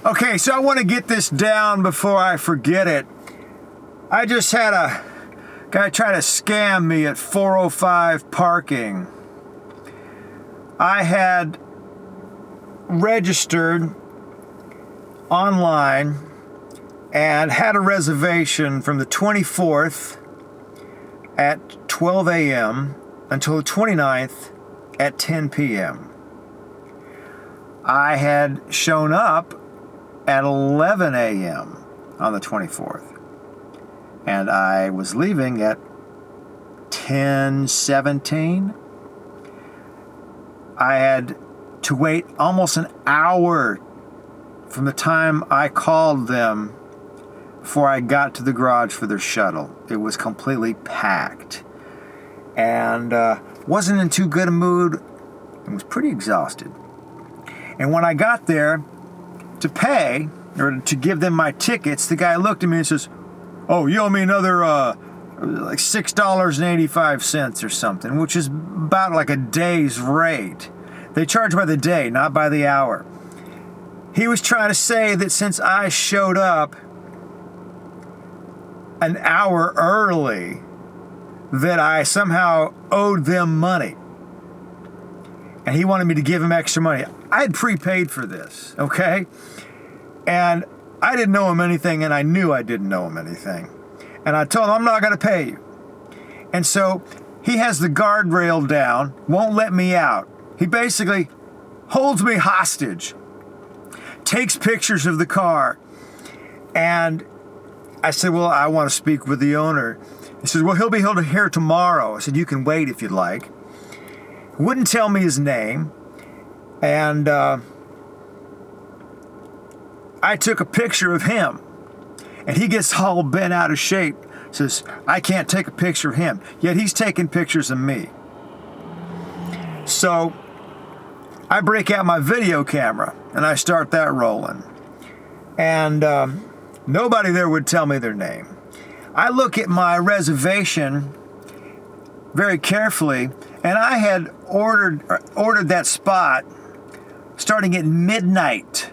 Okay, so I want to get this down before I forget it. I just had a guy try to scam me at 405 parking. I had registered online and had a reservation from the 24th at 12 a.m. until the 29th at 10 p.m. I had shown up at 11 a.m. on the 24th, and I was leaving at 10:17. I had to wait almost an hour from the time I called them before I got to the garage for their shuttle. It was completely packed, and wasn't in too good a mood. I was pretty exhausted. And when I got there to pay, or to give them my tickets, the guy looked at me and says, "Oh, you owe me another like $6.85 or something," which is about like a day's rate. They charge by the day, not by the hour. He was trying to say that since I showed up an hour early, that I somehow owed them money. And he wanted me to give him extra money. I had prepaid for this, okay? And I didn't know him anything, and I knew I didn't know him anything. And I told him, "I'm not going to pay you." And so he has the guardrail down, won't let me out. He basically holds me hostage, takes pictures of the car. And I said, "Well, I want to speak with the owner." He says, "Well, he'll be here tomorrow." I said, "You can wait if you'd like." Wouldn't tell me his name. And I took a picture of him. And he gets all bent out of shape. Says, "I can't take a picture of him." Yet he's taking pictures of me. So I break out my video camera and I start that rolling. And nobody there would tell me their name. I look at my reservation very carefully, and I had ordered that spot starting at midnight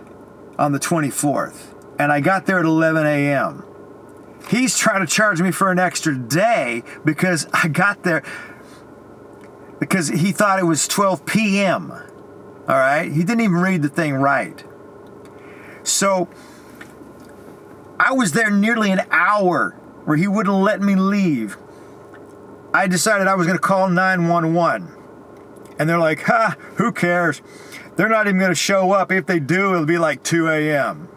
on the 24th, and I got there at 11 a.m. He's trying to charge me for an extra day because I got there because he thought it was 12 p.m. All right? He didn't even read the thing right. So I was there nearly an hour where he wouldn't let me leave. I decided I was going to call 911. And they're like, who cares? They're not even going to show up. If they do, it'll be like 2 a.m.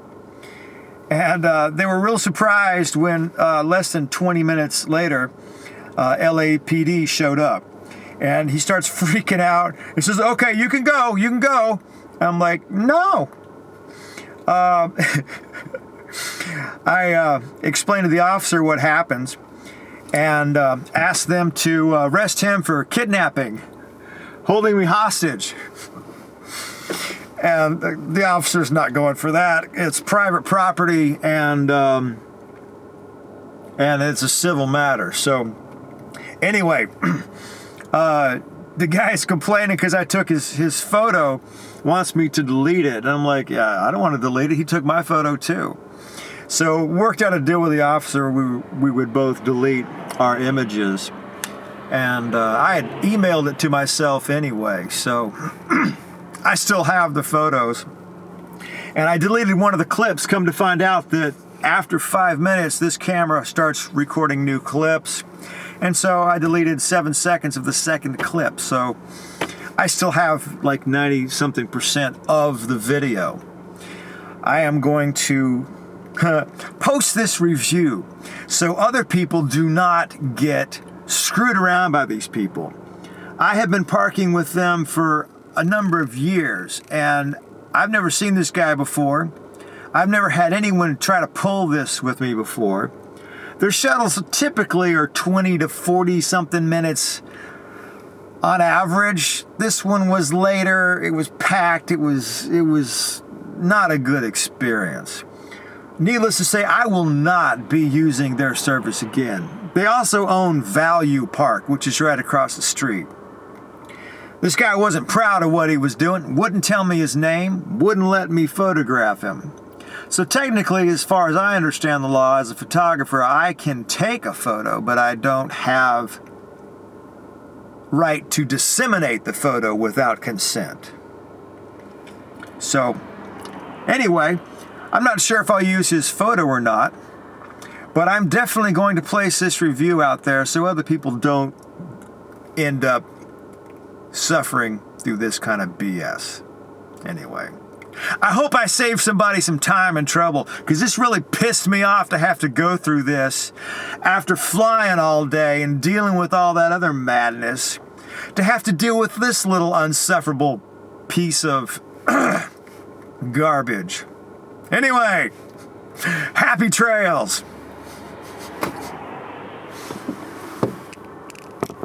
And they were real surprised when less than 20 minutes later, LAPD showed up. And he starts freaking out. He says, "Okay, you can go. You can go." I'm like, "No." I explained to the officer what happens and asked them to arrest him for kidnapping, holding me hostage. And the officer's not going for that. It's private property, and it's a civil matter. So anyway, the guy's complaining because I took his photo, wants me to delete it. And I'm like, "Yeah, I don't want to delete it. He took my photo too." So worked out a deal with the officer. We would both delete our images. And I had emailed it to myself anyway. So I still have the photos. And I deleted one of the clips, come to find out that after 5 minutes, this camera starts recording new clips. And so I deleted 7 seconds of the second clip. So I still have like 90-something% of the video. I am going to post this review so other people do not get screwed around by these people. I have been parking with them for a number of years, and I've never seen this guy before. I've never had anyone try to pull this with me before. Their shuttles typically are 20 to 40 something minutes on average. This one was later. It was packed. It was not a good experience. Needless to say, I will not be using their service again. They also own Value Park, which is right across the street. This guy wasn't proud of what he was doing, wouldn't tell me his name, wouldn't let me photograph him. So technically, as far as I understand the law, as a photographer, I can take a photo, but I don't have right to disseminate the photo without consent. So, anyway, I'm not sure if I'll use his photo or not, but I'm definitely going to place this review out there so other people don't end up suffering through this kind of BS. Anyway, I hope I saved somebody some time and trouble, because this really pissed me off to have to go through this after flying all day and dealing with all that other madness, to have to deal with this little unsufferable piece of garbage. Anyway, happy trails.